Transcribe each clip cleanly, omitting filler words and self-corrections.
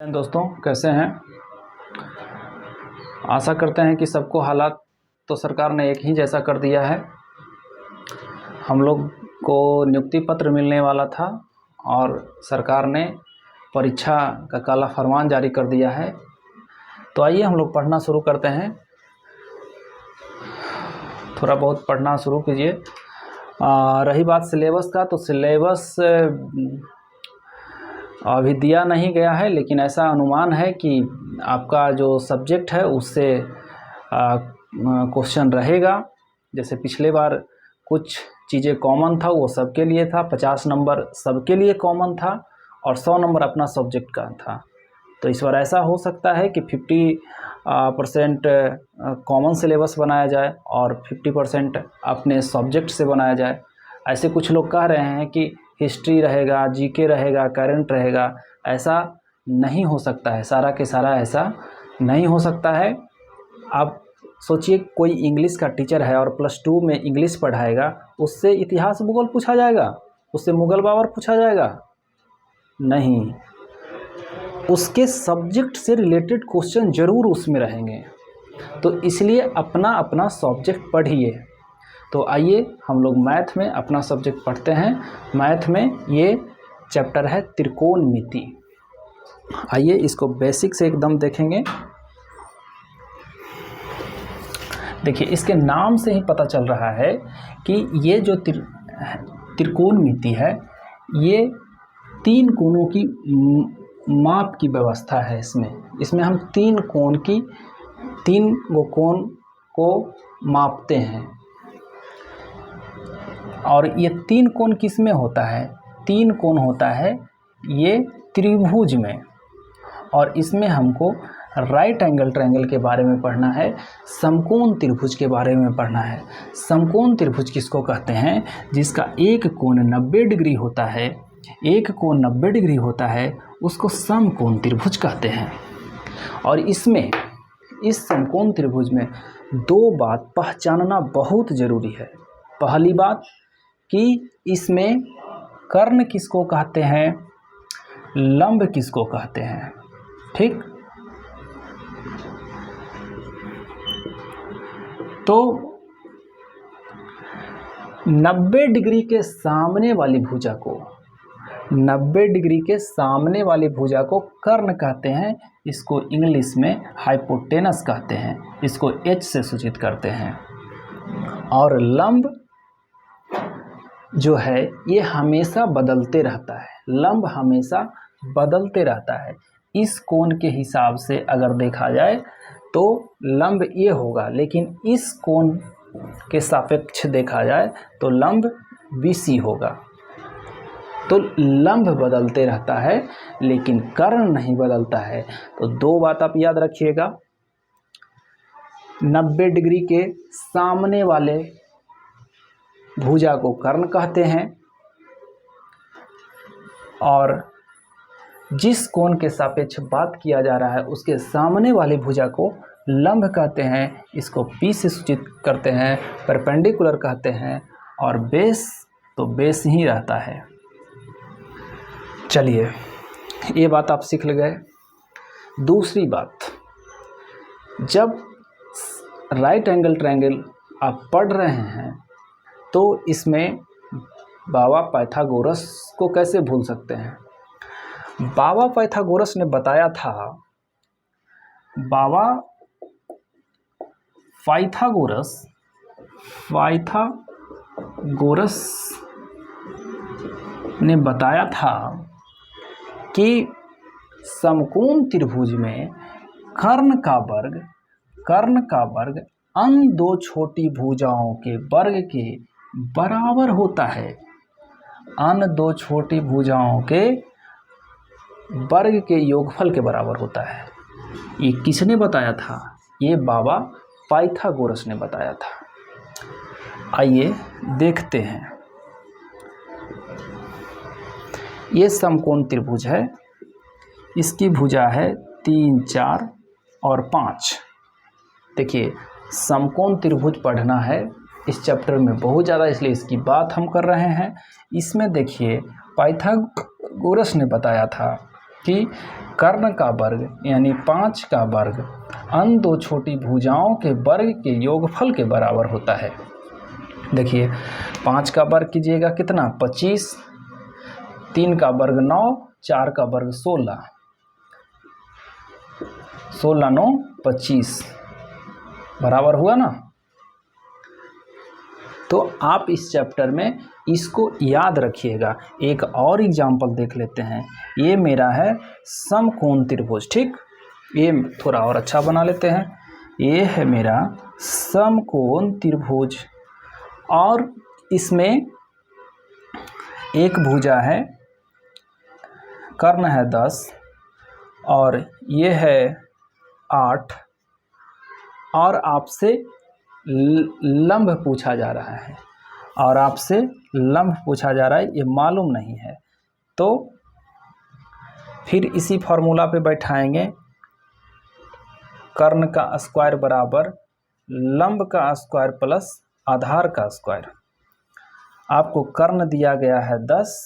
दोस्तों कैसे हैं। आशा करते हैं कि सबको हालात तो सरकार ने एक ही जैसा कर दिया है। हम लोग को नियुक्ति पत्र मिलने वाला था और सरकार ने परीक्षा का काला फरमान जारी कर दिया है। तो आइए हम लोग पढ़ना शुरू करते हैं। थोड़ा बहुत पढ़ना शुरू कीजिए। रही बात सिलेबस का, तो सिलेबस अभी दिया नहीं गया है, लेकिन ऐसा अनुमान है कि आपका जो सब्जेक्ट है उससे क्वेश्चन रहेगा। जैसे पिछले बार कुछ चीज़ें कॉमन था, वो सबके लिए था। 50 नंबर सबके लिए कॉमन था और 100 नंबर अपना सब्जेक्ट का था। तो इस बार ऐसा हो सकता है कि 50% कॉमन सिलेबस बनाया जाए और 50% अपने सब्जेक्ट से बनाया जाए। ऐसे कुछ लोग कह रहे हैं कि हिस्ट्री रहेगा, जीके रहेगा, करंट रहेगा। ऐसा नहीं हो सकता है, सारा के सारा ऐसा नहीं हो सकता है। आप सोचिए, कोई इंग्लिश का टीचर है और +2 में इंग्लिश पढ़ाएगा, उससे इतिहास भूगोल पूछा जाएगा? उससे मुगल बाबर पूछा जाएगा? नहीं, उसके सब्जेक्ट से रिलेटेड क्वेश्चन ज़रूर उसमें रहेंगे। तो इसलिए अपना अपना सब्जेक्ट पढ़िए। तो आइए हम लोग मैथ में अपना सब्जेक्ट पढ़ते हैं। मैथ में ये चैप्टर है त्रिकोणमिति। आइए इसको बेसिक से एकदम देखेंगे। देखिए, इसके नाम से ही पता चल रहा है कि ये जो त्रिकोणमिति है, ये 3 कोणों की माप की व्यवस्था है। इसमें हम 3 गो कोण को मापते हैं। और ये 3 कोण किस में होता है? 3 कोण होता है ये त्रिभुज में। और इसमें हमको राइट एंगल ट्रायंगल के बारे में पढ़ना है, समकोण त्रिभुज के बारे में पढ़ना है। समकोण त्रिभुज किसको कहते हैं? जिसका एक कोण 90 डिग्री होता है, एक कोण 90 डिग्री होता है, उसको समकोण त्रिभुज कहते हैं। और इसमें इस समकोण त्रिभुज में 2 बात पहचानना बहुत ज़रूरी है। पहली बात कि इसमें कर्ण किसको कहते हैं, लंब किसको कहते हैं। ठीक, तो 90 डिग्री के सामने वाली भुजा को 90 डिग्री के सामने वाली भुजा को कर्ण कहते हैं। इसको इंग्लिश में हाइपोटेनस कहते हैं। इसको H से सूचित करते हैं। और लंब जो है ये हमेशा बदलते रहता है। लंब हमेशा बदलते रहता है। इस कोण के हिसाब से अगर देखा जाए तो लंब ये होगा, लेकिन इस कोण के सापेक्ष देखा जाए तो लंब BC होगा। तो लंब बदलते रहता है, लेकिन कर्ण नहीं बदलता है। तो 2 बात आप याद रखिएगा। 90 डिग्री के सामने वाले भुजा को कर्ण कहते हैं और जिस कोण के सापेक्ष बात किया जा रहा है उसके सामने वाली भुजा को लंब कहते हैं। इसको P से सूचित करते हैं, परपेंडिकुलर कहते हैं। और बेस तो बेस ही रहता है। चलिए, ये बात आप सीख गए। दूसरी बात, जब राइट एंगल ट्रायंगल आप पढ़ रहे हैं तो इसमें बाबा पाइथागोरस को कैसे भूल सकते हैं? बाबा पाइथागोरस ने बताया था, बाबा पाइथागोरस ने बताया था कि समकोण त्रिभुज में कर्ण का वर्ग अन्य 2 छोटी भुजाओं के वर्ग के बराबर होता है। अन्य 2 छोटी भुजाओं के वर्ग के योगफल के बराबर होता है। ये किसने बताया था? ये बाबा पाइथागोरस ने बताया था। आइए देखते हैं। ये समकोण त्रिभुज है। इसकी भुजा है 3, 4 और 5। देखिए, समकोण त्रिभुज पढ़ना है इस चैप्टर में बहुत ज़्यादा, इसलिए इसकी बात हम कर रहे हैं। इसमें देखिए, पाइथागोरस ने बताया था कि कर्ण का वर्ग यानी 5 का वर्ग अन्य दो छोटी भुजाओं के वर्ग के योगफल के बराबर होता है। देखिए 5 का वर्ग कीजिएगा कितना 25, 3 का वर्ग 9, 4 का वर्ग 16, 16 9 25 बराबर हुआ ना। तो आप इस चैप्टर में इसको याद रखिएगा। एक और एग्जाम्पल देख लेते हैं। ये मेरा है समकोण त्रिभुज, ठीक, ये थोड़ा और अच्छा बना लेते हैं। ये है मेरा समकोण त्रिभुज और इसमें एक भुजा है, कर्ण है 10 और ये है 8 और आपसे लंब पूछा जा रहा है और आपसे लंब पूछा जा रहा है, ये मालूम नहीं है। तो फिर इसी फॉर्मूला पे बैठाएंगे, कर्ण का स्क्वायर बराबर लंब का स्क्वायर प्लस आधार का स्क्वायर। आपको कर्ण दिया गया है 10,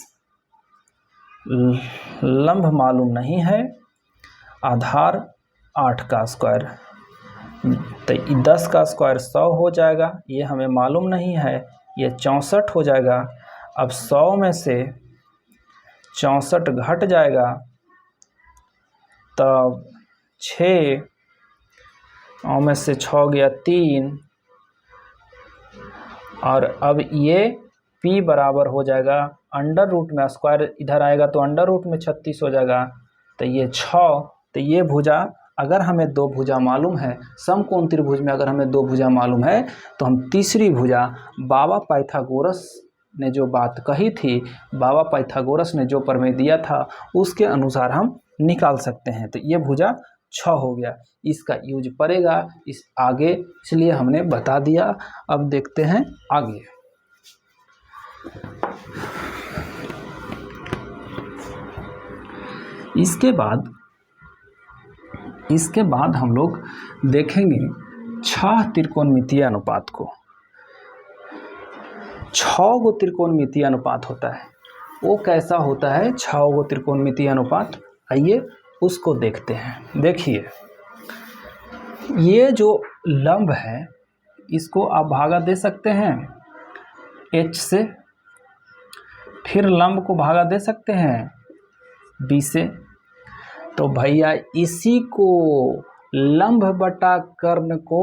लंब मालूम नहीं है, आधार 8 का स्क्वायर, तो 10 का स्क्वायर 100 हो जाएगा, ये हमें मालूम नहीं है, ये 64 हो जाएगा। अब 100 में से 64 घट जाएगा, तब 6 में से 6 गया 3 और अब ये p बराबर हो जाएगा अंडर रूट में, स्क्वायर इधर आएगा तो अंडर रूट में 36 हो जाएगा, तो ये 6। तो ये भुजा, अगर हमें दो भुजा मालूम है, समकोण त्रिभुज में अगर हमें दो भुजा मालूम है तो हम तीसरी भुजा बाबा पाइथागोरस ने जो बात कही थी, बाबा पाइथागोरस ने जो प्रमेय दिया था उसके अनुसार हम निकाल सकते हैं। तो ये भुजा 6 हो गया, इसका यूज पड़ेगा इस आगे, इसलिए हमने बता दिया। अब देखते हैं आगे। इसके बाद हम लोग देखेंगे 6 त्रिकोणमितीय अनुपात को। 6 गो त्रिकोणमितीय अनुपात होता है, वो कैसा होता है 6 गो त्रिकोणमितीय अनुपात, आइए उसको देखते हैं। देखिए ये जो लंब है इसको आप भागा दे सकते हैं h से, फिर लंब को भागा दे सकते हैं b से। तो भैया इसी को लंब बटा कर्ण को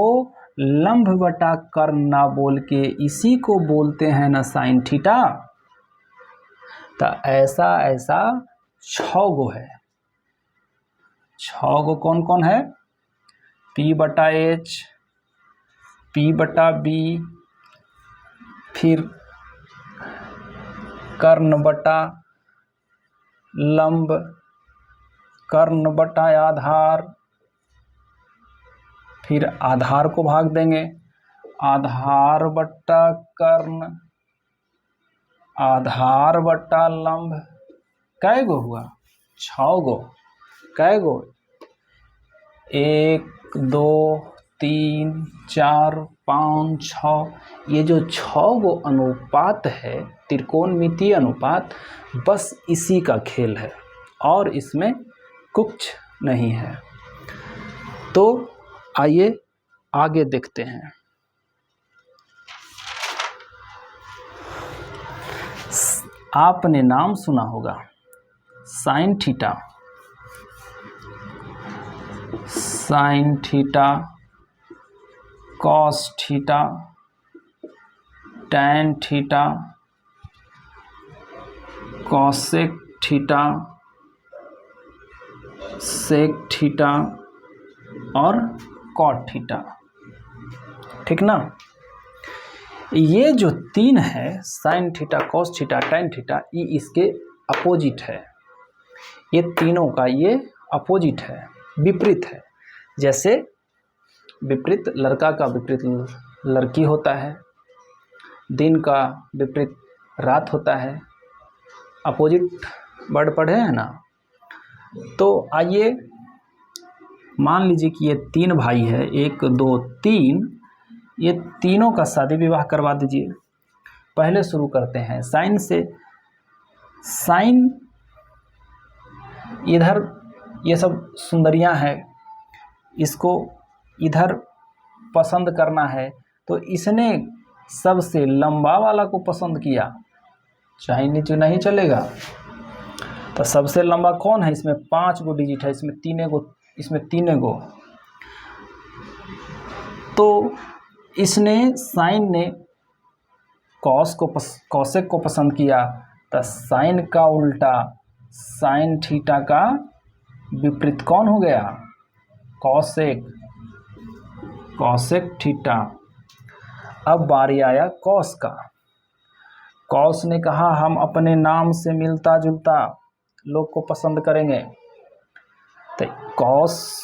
लंब बटा कर्ण ना बोल के इसी को बोलते हैं ना साइन थीटा। तो ऐसा 6 गो है। 6 गो कौन कौन है, p बटा h, p बटा b, फिर कर्ण बटा लंब, कर्ण बटा आधार, फिर आधार को भाग देंगे, आधार बटा कर्ण, आधार बटा लंब। कै गो हुआ 6 गो, कै गो 1 2 3 4 5 6। ये जो 6 गो अनुपात है त्रिकोणमितीय अनुपात, बस इसी का खेल है और इसमें कुछ नहीं है। तो आइए आगे देखते हैं। आपने नाम सुना होगा sine theta, sine theta, cos theta, tan theta, cosec theta, sec theta और कॉट थीटा, ठीक ना। ये जो 3 है sine theta, cos theta, tan theta, ये इसके अपोजिट है। ये तीनों का ये अपोजिट है, विपरीत है। जैसे विपरीत लड़का का विपरीत लड़की होता है, दिन का विपरीत रात होता है, अपोजिट वर्ड पढ़े हैं ना। तो आइए मान लीजिए कि ये 3 भाई है, 1 2 3, ये तीनों का शादी विवाह करवा दीजिए। पहले शुरू करते हैं साइन से। साइन इधर ये सब सुंदरियां हैं, इसको इधर पसंद करना है, तो इसने सबसे लंबा वाला को पसंद किया, चाहे नीचे नहीं चलेगा। तो सबसे लंबा कौन है? इसमें 5 गो डिजिट है, इसमें 3 गो। तो इसने साइन ने कॉसेक को पसंद किया, तो साइन का उल्टा साइन थीटा का विपरीत कौन हो गया? Cosec theta. अब बारी आया कॉस का। कॉस ने कहा हम अपने नाम से मिलता जुलता लोग को पसंद करेंगे। तो कॉस,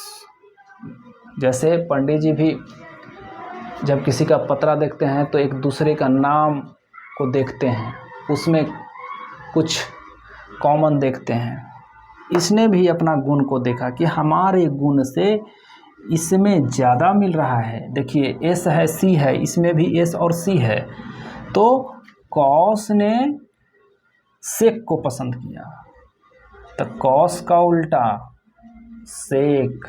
जैसे पंडित जी भी जब किसी का पतरा देखते हैं तो एक दूसरे का नाम को देखते हैं, उसमें कुछ कॉमन देखते हैं। इसने भी अपना गुण को देखा कि हमारे गुण से इसमें ज़्यादा मिल रहा है। देखिए एस है, सी है, इसमें भी एस और सी है। तो कॉस ने सेक को पसंद किया, तो कॉस का उल्टा सेक।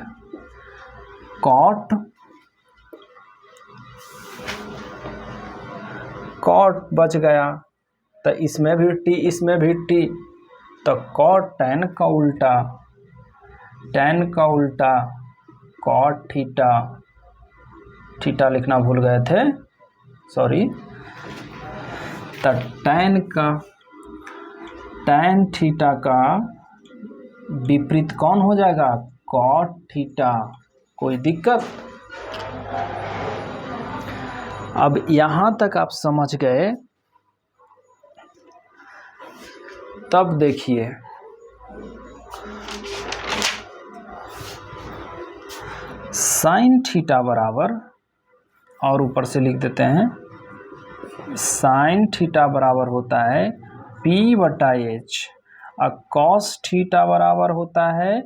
कॉट बच गया, तो इसमें भी टी, इसमें भी टी, तो कॉट टैन का उल्टा कॉट थीटा। थीटा लिखना भूल गए थे, सॉरी। तो टैन थीटा का विपरीत कौन हो जाएगा? Cot theta. कोई दिक्कत? अब यहाँ तक आप समझ गए, तब देखिए साइन थीटा बराबर, और ऊपर से लिख देते हैं, साइन थीटा बराबर होता है P/H, और कॉस थीटा बराबर होता है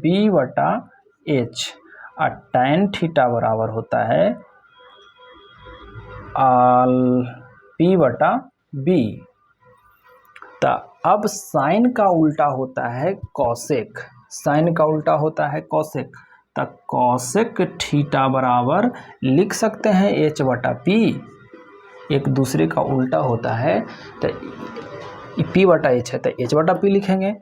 B/H, और टैन थीटा बराबर होता है P/B। तो अब साइन का उल्टा होता है कॉसेक, साइन का उल्टा होता है कॉसेक। तो कॉसेक थीटा बराबर लिख सकते हैं H/P, एक दूसरे का उल्टा होता है। तो P/H है तो H/P लिखेंगे।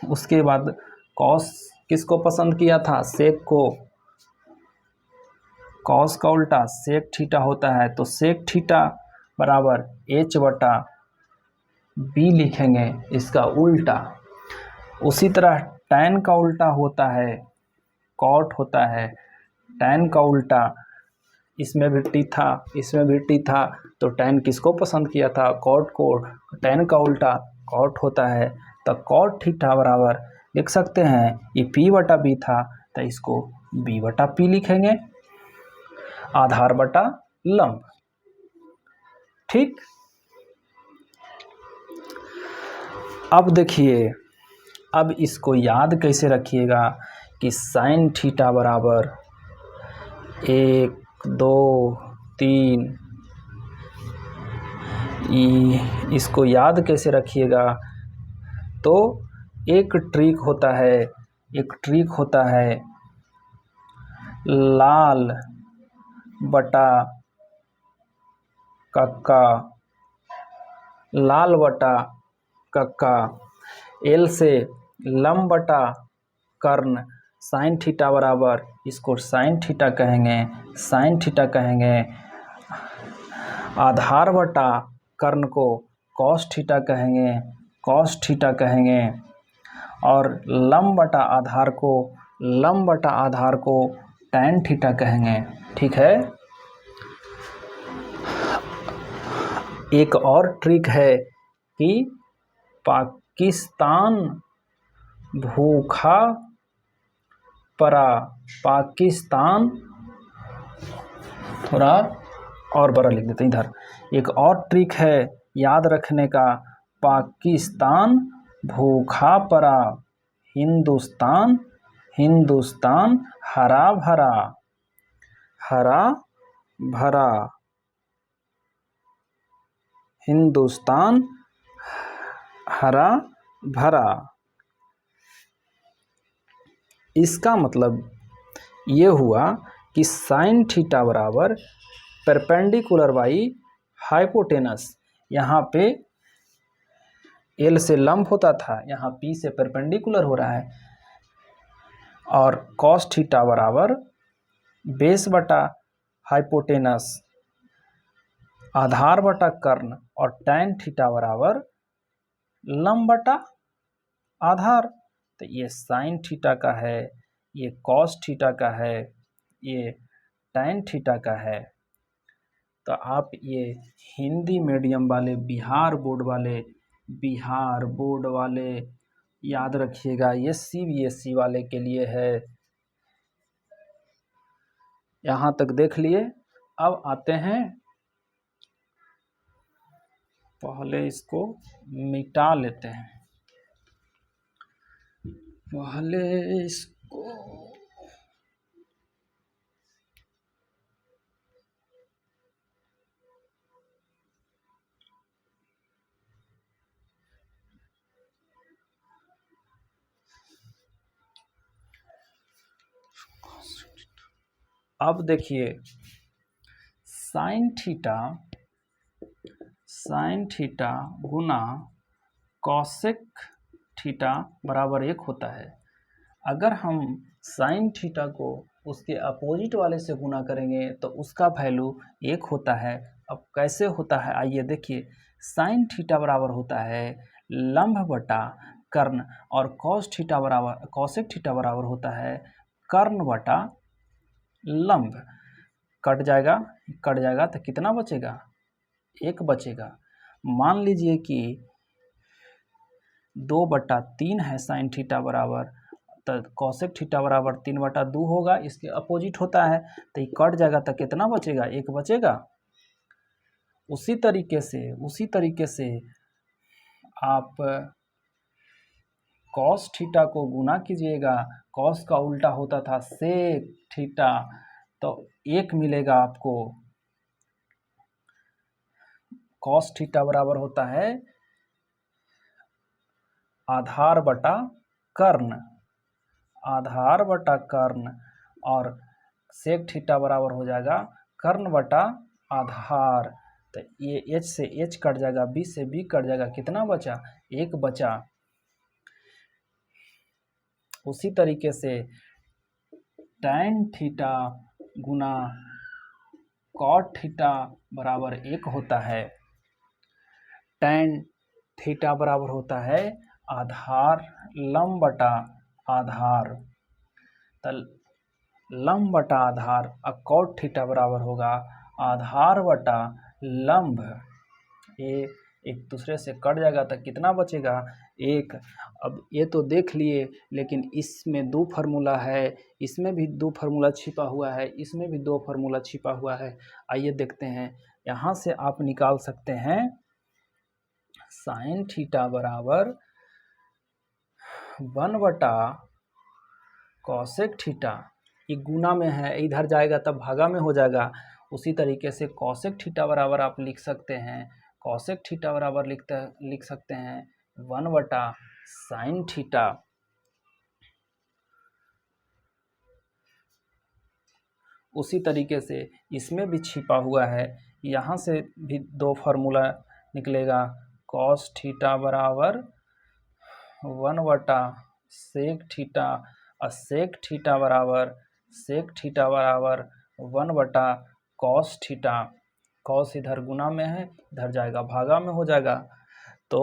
उसके बाद कॉस किसको पसंद किया था? सेक को। कॉस का उल्टा सेक थीटा होता है, तो सेक थीटा बराबर H/B लिखेंगे, इसका उल्टा। उसी तरह टैन का उल्टा होता है कॉट होता है, टैन का उल्टा, इसमें भी टी था, इसमें भी टी था, तो टैन किसको पसंद किया था? कॉट को। टैन का उल्टा कॉट होता है, तो कॉट थीटा बराबर लिख सकते हैं, ये P/B था तो इसको B/P लिखेंगे, आधार बटा लंब। ठीक। अब देखिए, अब इसको याद कैसे रखिएगा कि साइन थीटा बराबर 1, 2, 3, इसको याद कैसे रखिएगा? तो एक ट्रिक होता है लाल बटा कक्का, एल से लंब बटा कर्ण, साइन थीटा बराबर, इसको साइन थीटा कहेंगे, आधार बटा कर्ण को कॉस थीटा कहेंगे, और लंब बटा आधार को टैन थीटा कहेंगे। ठीक है। एक और ट्रिक है कि पाकिस्तान भूखा पड़ा, पाकिस्तान, थोड़ा और बड़ा लिख देते हैं इधर। एक और ट्रिक है याद रखने का, पाकिस्तान भूखा पड़ा, हिंदुस्तान हरा भरा, हिंदुस्तान हरा भरा। इसका मतलब ये हुआ कि साइन थीटा बराबर परपेंडिकुलर बाई हाइपोटेनस। यहाँ पे एल से लंब होता था, यहाँ पी से परपेंडिकुलर हो रहा है, और कॉस थीटा बराबर बेस बटा हाइपोटेनस आधार बटा कर्ण, और टैन थीटा बराबर लंब बटा आधार। तो ये साइन थीटा का है, ये कॉस थीटा का है, ये टैन थीटा का है। तो आप ये हिंदी मीडियम वाले, बिहार बोर्ड वाले याद रखिएगा, ये CBSE वाले के लिए है। यहाँ तक देख लिए। अब आते हैं, पहले इसको मिटा लेते हैं, पहले इसको अब देखिए साइन थीटा गुना कॉसेक थीटा बराबर 1 होता है। अगर हम साइन थीटा को उसके अपोजिट वाले से गुना करेंगे तो उसका वैल्यू 1 होता है। अब कैसे होता है आइए देखिए। साइन थीटा बराबर होता है लंब बटा कर्ण, और कॉसेक थीटा बराबर होता है कर्ण बटा लंब। कट जाएगा तो कितना बचेगा? 1 बचेगा। मान लीजिए कि 2/3 है साइन थीटा बराबर, तो कॉसेक थीटा बराबर 3/2 होगा, इसके अपोजिट होता है, तो ये कट जाएगा तो कितना बचेगा? 1 बचेगा। उसी तरीके से आप कॉस थीटा को गुना कीजिएगा। कॉस का उल्टा होता था सेक थीटा, तो 1 मिलेगा आपको। कॉस थीटा बराबर होता है आधार बटा कर्ण, और सेक थीटा बराबर हो जाएगा कर्ण बटा आधार। तो ये h से h कट जाएगा, b से b कट जाएगा, कितना बचा? 1 बचा। उसी तरीके से टैन थीटा गुना कॉट थीटा बराबर 1 होता है। टैन थीटा बराबर होता है आधार लंब बटा आधार, तो लंब बटा आधार, और कॉट थीटा बराबर होगा आधार बटा लंब। ये एक दूसरे से कट जाएगा तो कितना बचेगा? 1। अब ये तो देख लिए, लेकिन इसमें 2 फार्मूला है, इसमें भी 2 फार्मूला छिपा हुआ है, इसमें भी 2 फार्मूला छिपा हुआ है। आइए देखते हैं। यहाँ से आप निकाल सकते हैं साइन थीटा बराबर 1/, कॉसेक थीटा, ये गुना में है, इधर जाएगा तब भागा में हो जाएगा। उसी तरीके से कॉसेक थीटा बराबर आप लिख सकते हैं, कॉसेक थीटा बराबर लिख सकते हैं 1/, साइन थीटा। उसी तरीके से इसमें भी छिपा हुआ है, यहाँ से भी 2 फार्मूला निकलेगा। कॉस थीटा बराबर 1/, सेक थीटा, और सेक थीटा बराबर 1/, कॉस थीटा। कॉस इधर गुना में है, इधर जाएगा भागा में हो जाएगा। तो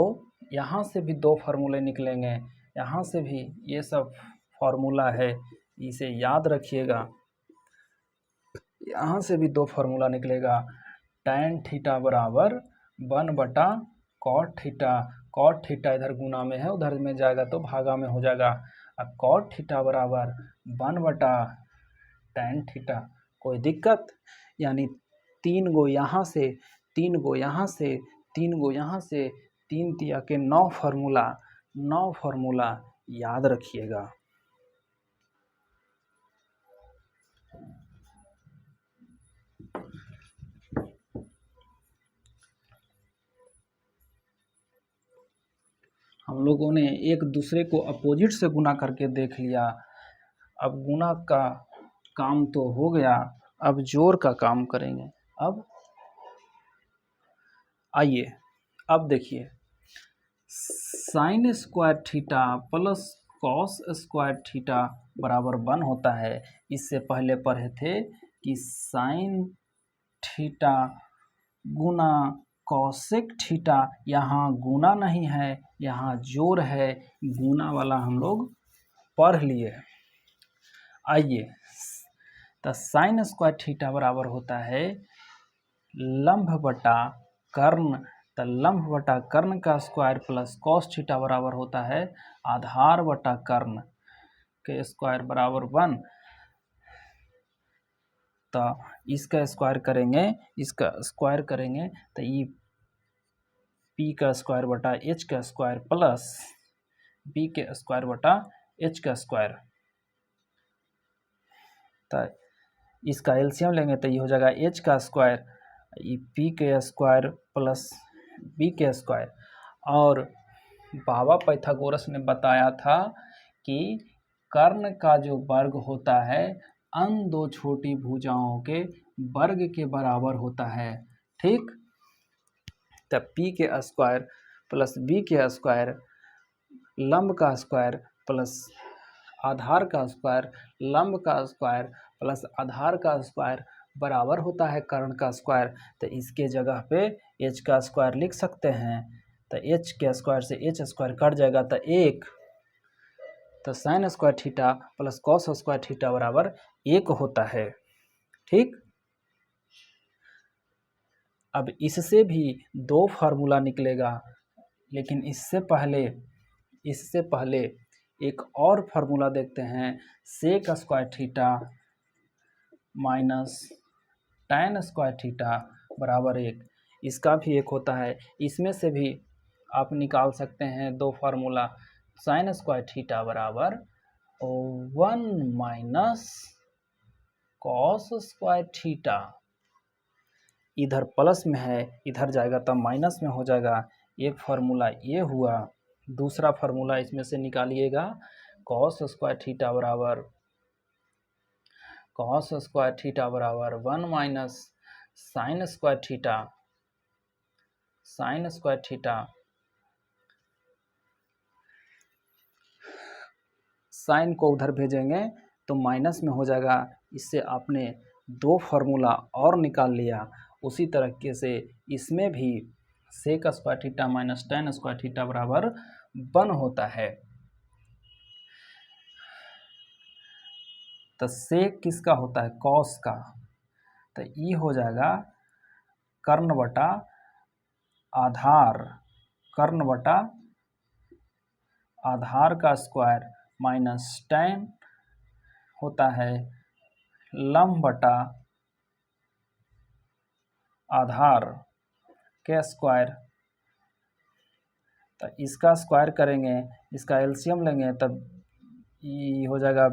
यहाँ से भी 2 फार्मूले निकलेंगे, यहाँ से भी ये सब फार्मूला है, इसे याद रखिएगा। यहाँ से भी 2 फार्मूला निकलेगा। टैन थीटा बराबर 1/, कॉट थीटा, कॉट थीटा इधर गुना में है, उधर में जाएगा तो भागा में हो जाएगा। अब कॉट थीटा बराबर 1/, टैन थीटा। कोई दिक्कत? यानी 3 गो यहाँ से, 3 गो यहाँ से, 3 गो यहाँ से, 3 तिया के 9 फार्मूला याद रखिएगा। हम लोगों ने एक दूसरे को अपोजिट से गुना करके देख लिया, अब गुना का काम तो हो गया, अब जोड़ का काम करेंगे। अब आइए, अब देखिए, sine square theta plus cos square theta बराबर 1 होता है। इससे पहले पढ़े थे कि साइन थीटा गुना कॉसेक थीटा, यहाँ गुना नहीं है, यहाँ जोड़ है, गुना वाला हम लोग पढ़ लिए। आइए, तो साइन स्क्वायर थीटा बराबर होता है लंब बटा कर्ण, तो लंब बटा कर्ण का स्क्वायर प्लस कॉस थीटा बराबर होता है आधार बटा कर्ण के स्क्वायर बराबर 1। तो इसका स्क्वायर करेंगे, इसका स्क्वायर करेंगे तो ये पी का स्क्वायर बटा एच का स्क्वायर प्लस बी के स्क्वायर बटा एच का स्क्वायर, तो इसका एलसीएम लेंगे तो ये हो जाएगा एच का स्क्वायर, ये पी के स्क्वायर प्लस बी के स्क्वायर। और बाबा पाइथागोरस ने बताया था कि कर्ण का जो वर्ग होता है अन दो छोटी भुजाओं के वर्ग के बराबर होता है। ठीक, तब पी के स्क्वायर प्लस बी के स्क्वायर लंब का स्क्वायर प्लस आधार का स्क्वायर लंब का स्क्वायर प्लस आधार का स्क्वायर बराबर होता है कर्ण का स्क्वायर। तो इसके जगह पे एच का स्क्वायर लिख सकते हैं, तो एच के स्क्वायर से एच स्क्वायर कट जाएगा तो एक, तो sine square theta plus cos square theta बराबर 1 होता है। ठीक, अब इससे भी 2 फार्मूला निकलेगा, लेकिन इससे पहले एक और फार्मूला देखते हैं, sec square theta minus tan square theta बराबर 1। इसका भी एक होता है, इसमें से भी आप निकाल सकते हैं 2 फार्मूला, साइन स्क्वायर थीटा बराबर 1 माइनस कॉस स्क्वायर थीटा, इधर प्लस में है इधर जाएगा तब माइनस में हो जाएगा। एक फार्मूला ये हुआ, दूसरा फार्मूला इसमें से निकालिएगा, कॉस स्क्वायर थीटा बराबर 1 minus sine square theta sine को उधर भेजेंगे तो माइनस में हो जाएगा। इससे आपने 2 फार्मूला और निकाल लिया। उसी तरीके से इसमें भी sec square theta minus tan square theta बराबर 1 होता है। तो सेक किसका होता है? कॉस का, तो ये हो जाएगा कर्ण बटा आधार, कर्ण बटा आधार का स्क्वायर माइनस tan होता है लंब बटा आधार के स्क्वायर। तो इसका स्क्वायर करेंगे, इसका एलसीएम लेंगे तब ये हो जाएगा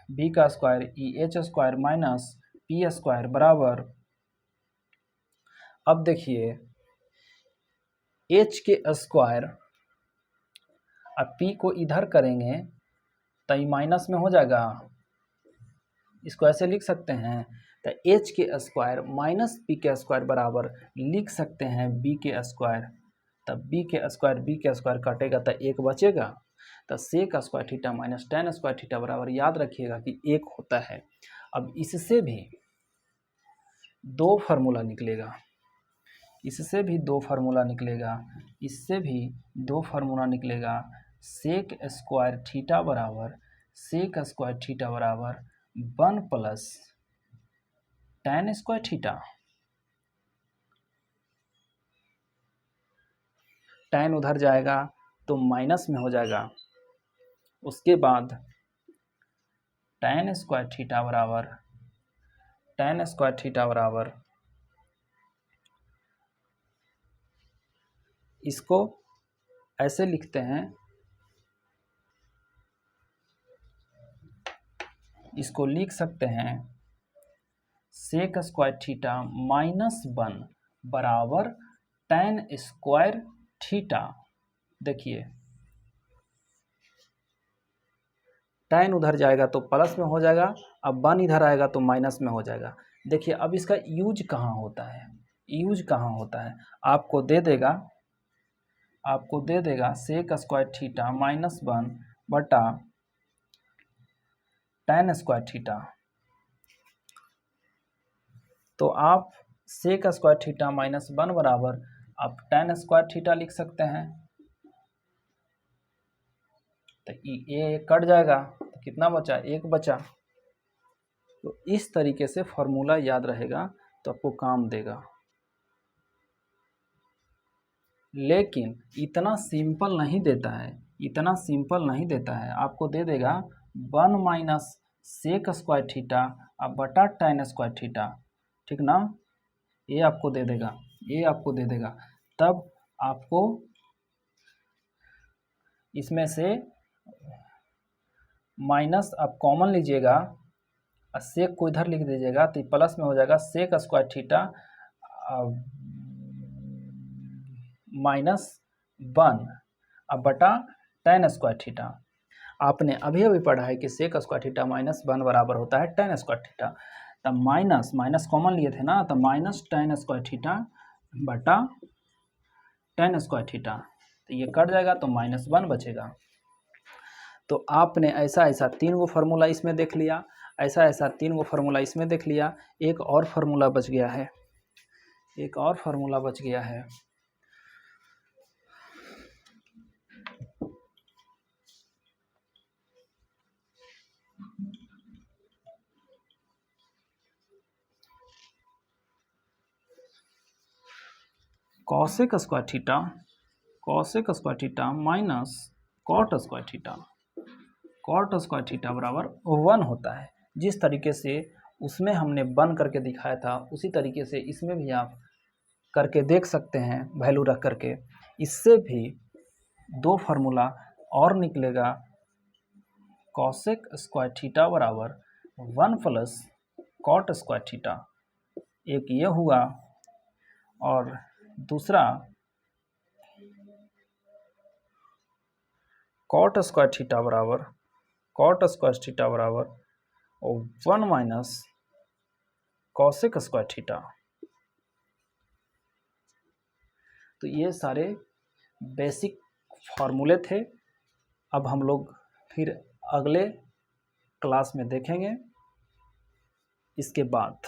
बी का square E H square minus P square बराबर, अब देखिए एच के स्क्वायर, अब पी को इधर करेंगे तो ये माइनस में हो जाएगा, इसको ऐसे लिख सकते हैं, तो एच के स्क्वायर माइनस पी के स्क्वायर बराबर लिख सकते हैं बी के स्क्वायर। तब बी के स्क्वायर काटेगा तो एक बचेगा, तो sec square theta minus tan square theta बराबर याद रखिएगा कि 1 होता है। अब इससे भी 2 फार्मूला निकलेगा, इससे भी 2 फार्मूला निकलेगा, इससे भी 2 फार्मूला निकलेगा। सेक स्क्वायर थीटा बराबर 1 plus tan square theta, tan उधर जाएगा तो माइनस में हो जाएगा। उसके बाद tan स्क्वायर थीटा बराबर इसको ऐसे लिखते हैं, इसको लिख सकते हैं सेक स्क्वायर थीटा माइनस 1 बराबर tan स्क्वायर थीटा। देखिए tan उधर जाएगा तो प्लस में हो जाएगा, अब 1 इधर आएगा तो माइनस में हो जाएगा। देखिए अब इसका यूज कहाँ होता है, यूज कहाँ होता है, आपको दे देगा सेक स्क्वायर थीटा माइनस 1 बटा tan स्क्वायर थीटा। तो आप सेक स्क्वायर थीटा माइनस 1 बराबर आप tan स्क्वायर थीटा लिख सकते हैं। तो ये कट जाएगा तो कितना बचा, 1 बचा। तो इस तरीके से फॉर्मूला याद रहेगा तो आपको काम देगा। लेकिन इतना सिंपल नहीं देता है, इतना सिंपल नहीं देता है, आपको दे देगा 1 माइनस सेक स्क्वायर थीटा अब बटा tan स्क्वायर थीटा, ठीक ना, ये आपको दे देगा, ये आपको दे देगा। तब आपको इसमें से माइनस आप कॉमन लीजिएगा, सेक को इधर लिख दीजिएगा तो प्लस में हो जाएगा सेक स्क्वायर थीटा माइनस 1 अब बटा tan स्क्वायर थीटा। आपने अभी अभी पढ़ा है कि सेक स्क्वायर थीटा माइनस 1 बराबर होता है tan स्क्वायर थीटा। तब माइनस माइनस कॉमन लिए थे ना, तो माइनस tan स्क्वायर थीटा बटा tan स्क्वायर थीटा, तो ये कट जाएगा तो माइनस 1 बचेगा। तो आपने ऐसा ऐसा 3 गो फार्मूला इसमें देख लिया, ऐसा ऐसा 3 गो फार्मूला इसमें देख लिया। एक और फार्मूला बच गया है, एक और फार्मूला बच गया है। Cosec square theta minus cot square theta, cot square theta बराबर 1 होता है। जिस तरीके से उसमें हमने बन करके दिखाया था उसी तरीके से इसमें भी आप करके देख सकते हैं, वैल्यू रख करके। इससे भी 2 फार्मूला और निकलेगा, कॉसेक स्क्वायर थीटा बराबर 1 प्लस कॉट स्क्वायर थीटा, एक ये हुआ और दूसरा कॉट स्क्वायर थीटा बराबर 1 माइनस कॉसेक स्क्वायर थीटा। तो ये सारे बेसिक फार्मूले थे। अब हम लोग फिर अगले क्लास में देखेंगे इसके बाद।